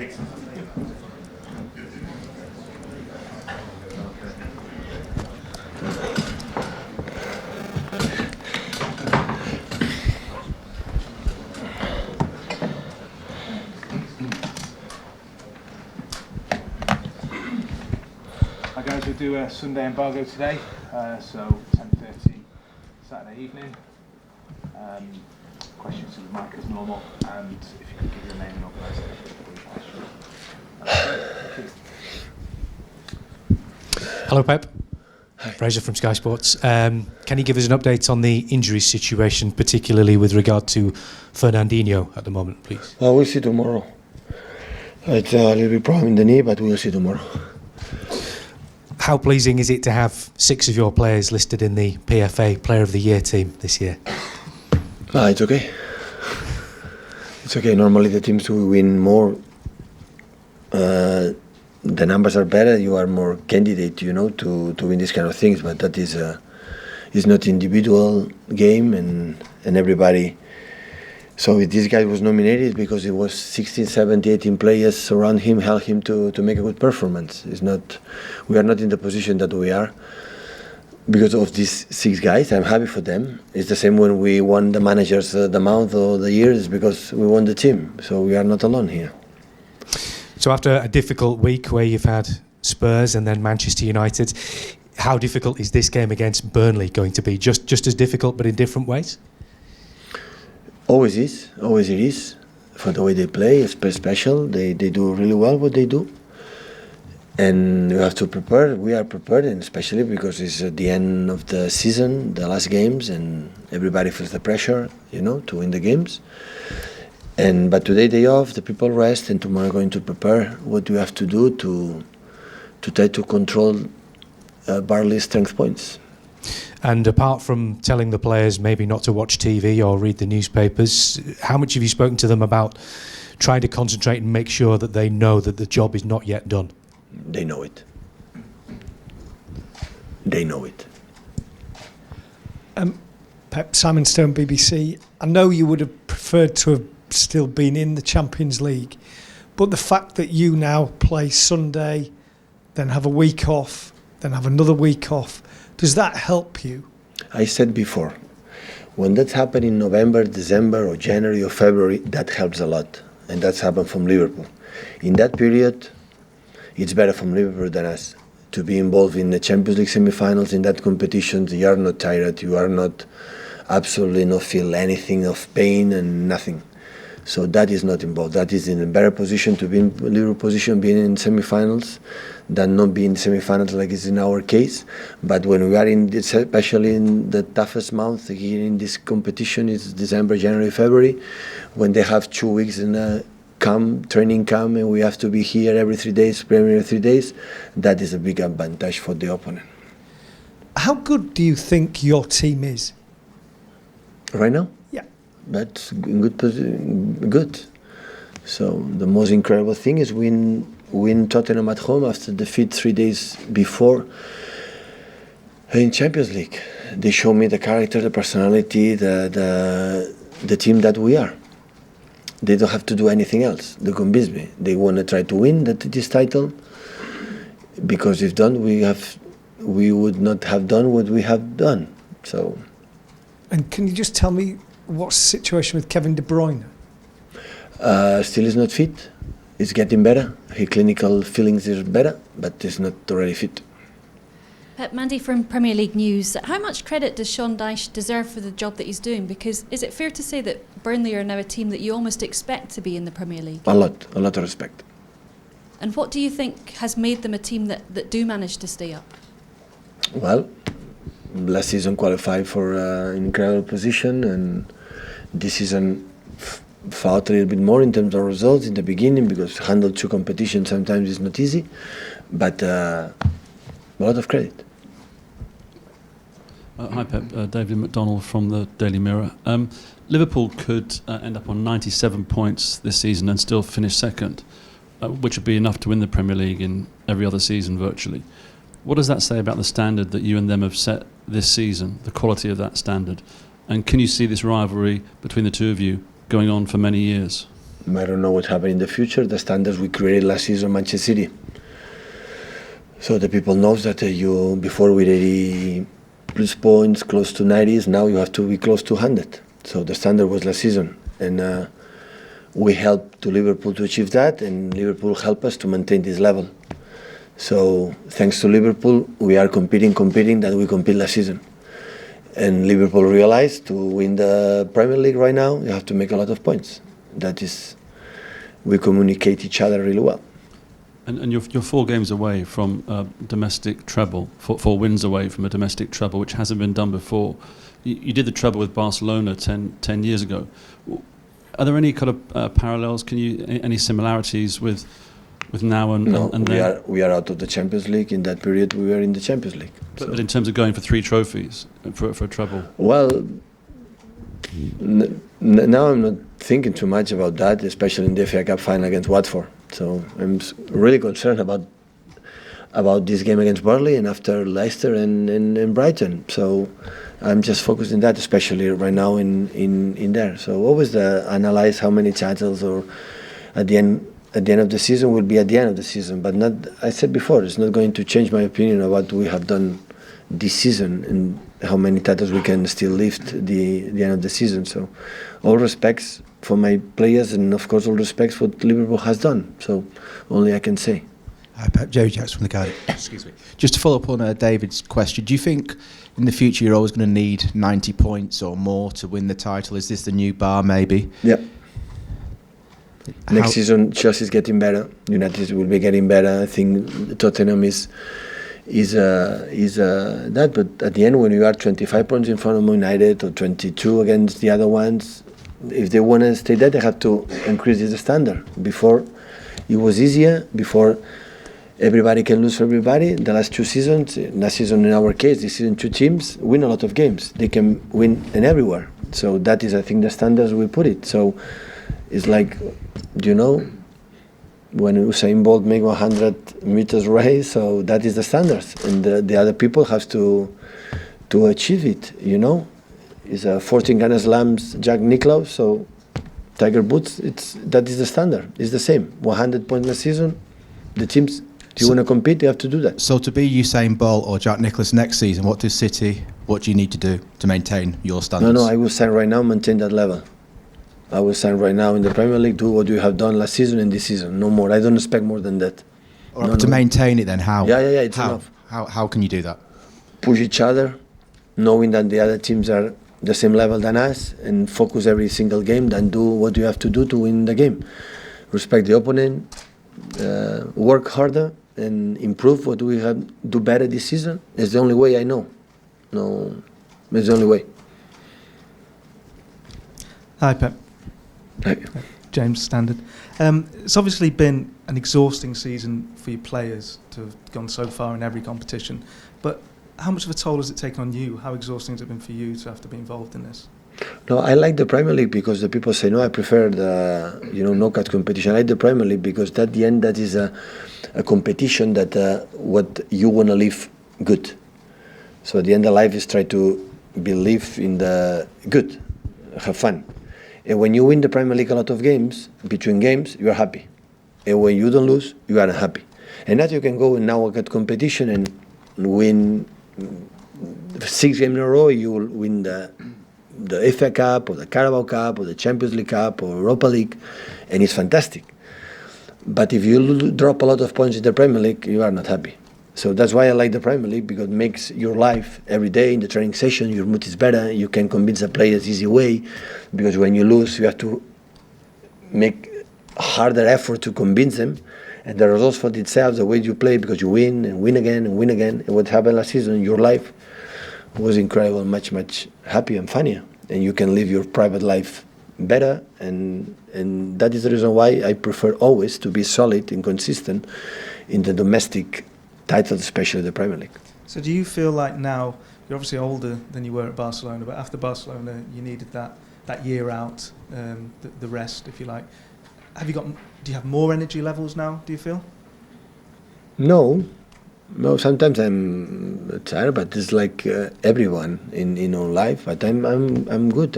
Hi guys, we'll do a Sunday embargo today, so 10:30 Saturday evening. Questions to the mic as normal, and if you could give your name and organisation, Hello Pep. Fraser from Sky Sports. Can you give us an update on the injury situation, particularly with regard to Fernandinho at the moment, please? We'll see tomorrow. It's a little bit problem in the knee, but we'll see tomorrow. How pleasing is it to have 6 of your players listed in the PFA Player of the Year team this year? It's okay. It's okay. Normally the teams who win more, the numbers are better. You are more candidate, to win these kind of things. But that is not individual game, and everybody. So this guy was nominated because it was 16, 17, 18 players around him helped him to make a good performance. We are not in the position that we are because of these 6 guys. I'm happy for them. It's the same when we won the managers the month or the year, is because we won the team. So we are not alone here. So after a difficult week where you've had Spurs and then Manchester United, how difficult is this game against Burnley going to be? Just as difficult but in different ways? Always it is, for the way they play. It's special. They do really well what they do, and you have to prepare. We are prepared, and especially because it's at the end of the season, the last games, and everybody feels the pressure, to win the games. But today day off, the people rest, and tomorrow going to prepare what we have to do to try to control Burnley's strength points. And apart from telling the players maybe not to watch TV or read the newspapers, how much have you spoken to them about trying to concentrate and make sure that they know that the job is not yet done? They know it. They know it. Pep, Simon Stone, BBC. I know you would have preferred to have still been in the Champions League, but the fact that you now play Sunday, then have a week off, then have another week off, does that help you? I said before, when that happened in November, December, or January or February, that helps a lot. And that's happened from Liverpool. In that period, it's better from Liverpool than us to be involved in the Champions League semi-finals. In that competition, you are not tired, you are not absolutely not feel anything of pain and nothing. So that is not involved. That is in a better position to be in Liverpool position, being in semi-finals, than not being in semi-finals like is in our case. But when we are in this, especially in the toughest month here in this competition, is December, January, February, when they have 2 weeks in a training camp, and we have to be here every 3 days, Premier 3 days, that is a big advantage for the opponent. How good do you think your team is? Right now? Yeah. But in good position, good. So the most incredible thing is win Tottenham at home after defeat 3 days before in Champions League. They show me the character, the personality, the team that we are. They don't have to do anything else. They convince me. They want to try to win this title, because if done, we would not have done what we have done. So. And can you just tell me what's the situation with Kevin De Bruyne? Still is not fit. It's getting better. His clinical feelings is better, but it's not already fit. Pep, Mandy from Premier League News. How much credit does Sean Dyche deserve for the job that he's doing? Because is it fair to say that Burnley are now a team that you almost expect to be in the Premier League? A lot of respect. And what do you think has made them a team that do manage to stay up? Well, last season qualified for an incredible position, and this season fought a little bit more in terms of results in the beginning, because handle 2 competitions sometimes is not easy, but a lot of credit. Hi Pep, David McDonald from the Daily Mirror. Liverpool could end up on 97 points this season and still finish second, which would be enough to win the Premier League in every other season virtually. What does that say about the standard that you and them have set this season, the quality of that standard? And can you see this rivalry between the two of you going on for many years? I don't know what happened in the future. The standards we created last season, Manchester City. So the people knows that you before with 80 plus points, close to 90s. Now you have to be close to 100. So the standard was last season, and we helped to Liverpool to achieve that, and Liverpool helped us to maintain this level. So thanks to Liverpool, we are competing that we compete last season. And Liverpool realized to win the Premier League right now, you have to make a lot of points. That is, we communicate each other really well. And you're 4 games away from a domestic treble, 4 wins away from a domestic treble, which hasn't been done before. You did the treble with Barcelona 10 years ago. Are there any kind of parallels? Any similarities with now and No, and then? we are out of the Champions League. In that period, we were in the Champions League. But in terms of going for 3 trophies for a treble? Well, now I'm not thinking too much about that, especially in the FA Cup final against Watford. So I'm really concerned about this game against Burnley and after Leicester and Brighton. So I'm just focused on that, especially right now in there. So always analyze how many titles or at the end of the season will be at the end of the season. But not, I said before, it's not going to change my opinion of what we have done this season and how many titles we can still lift the end of the season. So all respects for my players and of course all respects for what Liverpool has done. So only I can say. Hi Pep, Joe Jacks from the Guardian. Excuse me. Just to follow up on David's question, do you think in the future you're always going to need 90 points or more to win the title? Is this the new bar maybe? Yeah. Next season Chelsea is getting better. United will be getting better. I think Tottenham is that, but at the end when you are 25 points in front of United or 22 against the other ones, if they want to stay there, they have to increase the standard. Before it was easier. Before everybody can lose for everybody. The last 2 seasons, last season in our case, this season 2 teams win a lot of games. They can win in everywhere. So that is, I think, the standards we put it. So it's like, when Usain Bolt make 100 meters race, so that is the standards, and the other people have to achieve it. It's a 14 Grand Slams, Jack Nicklaus, so Tiger Woods. That is the standard. It's the same. 100 points in a season. The teams, if you want to compete, you have to do that. So to be Usain Bolt or Jack Nicklaus next season, what do you need to do to maintain your standards? No, I will sign right now, maintain that level. I will sign right now in the Premier League, do what you have done last season and this season. No more. I don't expect more than that. All right, to maintain it then, how? Yeah, it's enough. How can you do that? Push each other, knowing that the other teams are the same level than us, and focus every single game, then do what you have to do to win the game. Respect the opponent, work harder, and improve what we have do better this season. It's the only way I know. No, it's the only way. Hi, Pep. Hi. James Standard. It's obviously been an exhausting season for your players to have gone so far in every competition, but how much of a toll has it taken on you? How exhausting has it been for you to have to be involved in this? No, I like the Premier League because the people say, no, I prefer the knockout competition. I like the Premier League because at the end that is a competition that what you want to live good. So at the end of life is try to believe in the good, have fun. And when you win the Premier League a lot of games, between games, you are happy. And when you don't lose, you are unhappy. And that you can go in now at competition and win 6 games in a row, you will win the FA Cup or the Carabao Cup or the Champions League Cup or Europa League, and it's fantastic. But if you drop a lot of points in the Premier League, you are not happy. So that's why I like the Premier League, because it makes your life every day in the training session, your mood is better, you can convince the players easy way, because when you lose, you have to make a harder effort to convince them, and the results for themselves, the way you play, because you win and win again and win again. And what happened last season, your life was incredible, much, much happier and funnier, and you can live your private life better, and that is the reason why I prefer always to be solid and consistent in the domestic titles, especially the Premier League. So do you feel like now, you're obviously older than you were at Barcelona, but after Barcelona you needed that year out, the rest, if you like. Do you have more energy levels now, do you feel? No, sometimes I'm tired, but it's like everyone in our life, but I'm good.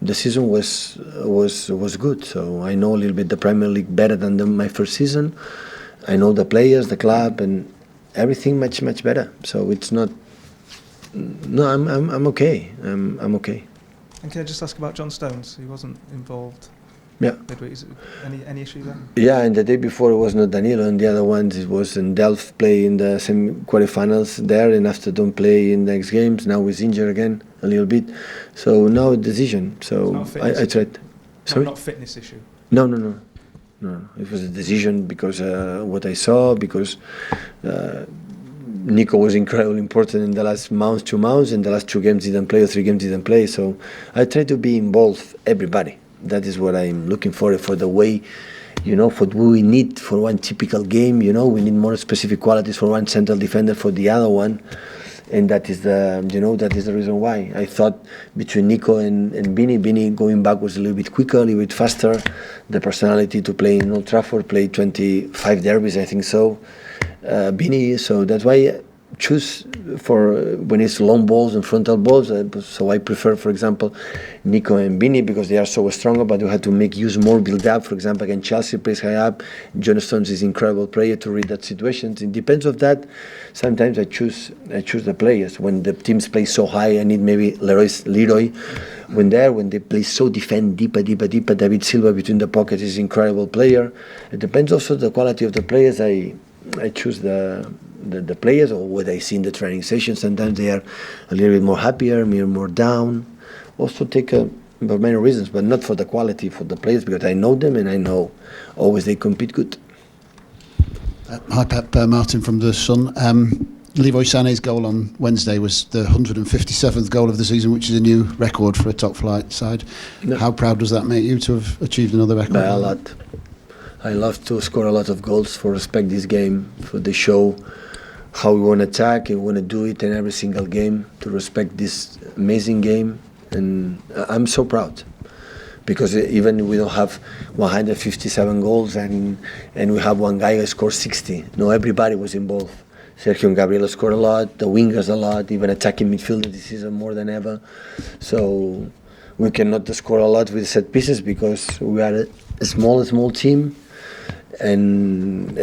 the season was good. So I know a little bit the Premier League better than my first season. I know the players, the club, and everything much better. So it's not. No, I'm okay. I'm okay. And can I just ask about John Stones? He wasn't involved. Yeah. Midweek. Is it any issue there? Yeah, and the day before it was not Danilo, and the other ones it was in Delft play in the semi-quarterfinals there, and after don't play in the next games. Now he's injured again a little bit, so now a decision. So I tried. Sorry? Not fitness issue. No. It was a decision because what I saw, because Nico was incredibly important in the last 2 months, and the last 2 games didn't play, or 3 games didn't play. So I try to be involved everybody. That is what I'm looking for the way, for what we need for one typical game. We need more specific qualities for one central defender for the other one, and that is the reason why I thought between Nico and Bini going back was a little bit quicker, a little bit faster. The personality to play in Old Trafford, play 25 derbies, I think so. Bini, so that's why I choose for when it's long balls and frontal balls. So I prefer, for example, Nico and Bini because they are so stronger, but you have to make use more build up. For example, against Chelsea, plays high up. John Stones is an incredible player to read that situation. It depends of that. Sometimes I choose the players. When the teams play so high, I need maybe Leroy. When they play so deeper, David Silva between the pockets is an incredible player. It depends also the quality of the players. I choose the players, or what I see in the training session. Sometimes they are a little bit more happier, more down. Also take for many reasons, but not for the quality, for the players, because I know them and I know always they compete good. Hi Pep, Martin from The Sun. Leroy Sané's goal on Wednesday was the 157th goal of the season, which is a new record for a top flight side. No. How proud does that make you to have achieved another record? By a lot. I love to score a lot of goals for respect this game, for the show how we want to attack and we want to do it in every single game, to respect this amazing game. And I'm so proud because even we don't have 157 goals and we have one guy who scored 60. No, everybody was involved. Sergio and Gabriel scored a lot, the wingers a lot, even attacking midfielder this season more than ever. So we cannot score a lot with set pieces because we are a small team. And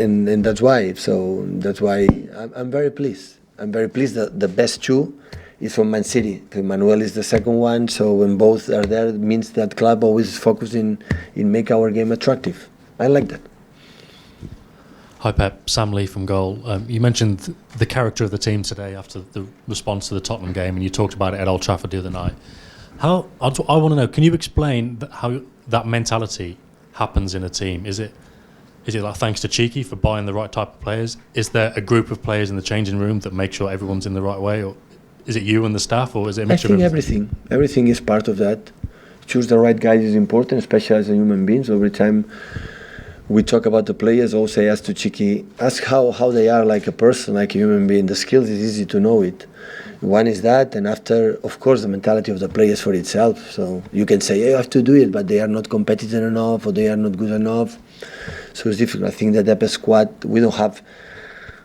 that's why. So that's why I'm very pleased. I'm very pleased that the best 2 is from Man City. Manuel is the second one. So when both are there, it means that club always focused in make our game attractive. I like that. Hi Pep, Sam Lee from Goal. You mentioned the character of the team today after the response to the Tottenham game, and you talked about it at Old Trafford the other night. I want to know, can you explain how that mentality happens in a team? Is it like thanks to Cheeky for buying the right type of players? Is there a group of players in the changing room that make sure everyone's in the right way, or is it you and the staff, or is it a mixture of everything? Everything is part of that. Choose the right guys is important, especially as a human being. So every time we talk about the players, also ask to Cheeky, ask how they are like a person, like a human being. The skills is easy to know it. One is that, and after, of course, the mentality of the players for itself. So you can say, hey, you have to do it, but they are not competitive enough, or they are not good enough. So it's difficult. I think that the squad, we don't have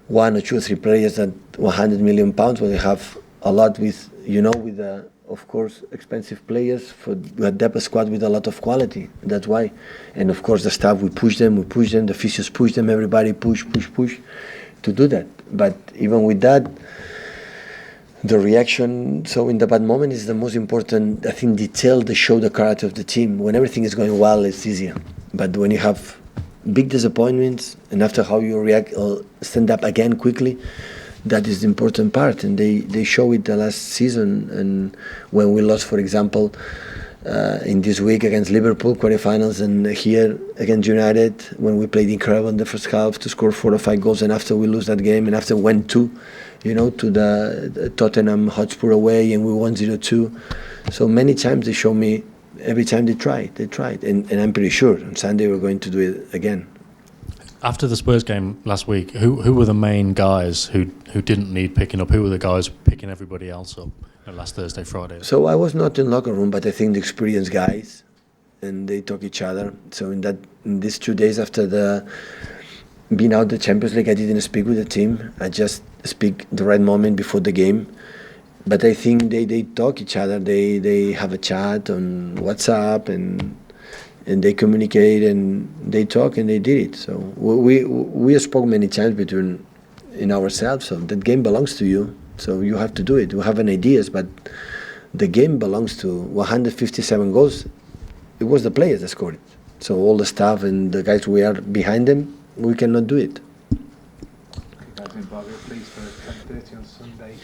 1 or 2 or 3 players that 100 million pounds, but we have a lot with, with of course, expensive players. We have depth squad with a lot of quality. That's why. And of course, the staff, we push them, the physios push them, everybody push to do that. But even with that, the reaction, so in the bad moment is the most important, I think, detail to show the character of the team. When everything is going well, it's easier. But when you have big disappointments, and after how you react or stand up again quickly, that is the important part. And they show it the last season. And when we lost, for example, in this week against Liverpool, quarterfinals, and here against United, when we played incredible in the first half to score 4 or 5 goals, and after we lose that game, and after went to the Tottenham Hotspur away, and we won 0-2. So many times they show me, every time they tried, and I'm pretty sure on Sunday we're going to do it again. After the Spurs game last week, who were the main guys who didn't need picking up? Who were the guys picking everybody else up last Thursday, Friday? So I was not in locker room, but I think the experienced guys, and they talk each other. So in these 2 days after being out the Champions League, I didn't speak with the team. I just speak the right moment before the game But I think they talk each other. They have a chat on WhatsApp and they communicate and they talk and they did it. So we spoke many times between in ourselves. So that game belongs to you. So you have to do it. You have an ideas, but the game belongs to 157 goals. It was the players that scored it. So all the staff and the guys we are behind them, we cannot do it. Guys in Bargo, please, for 10:30 on Sunday.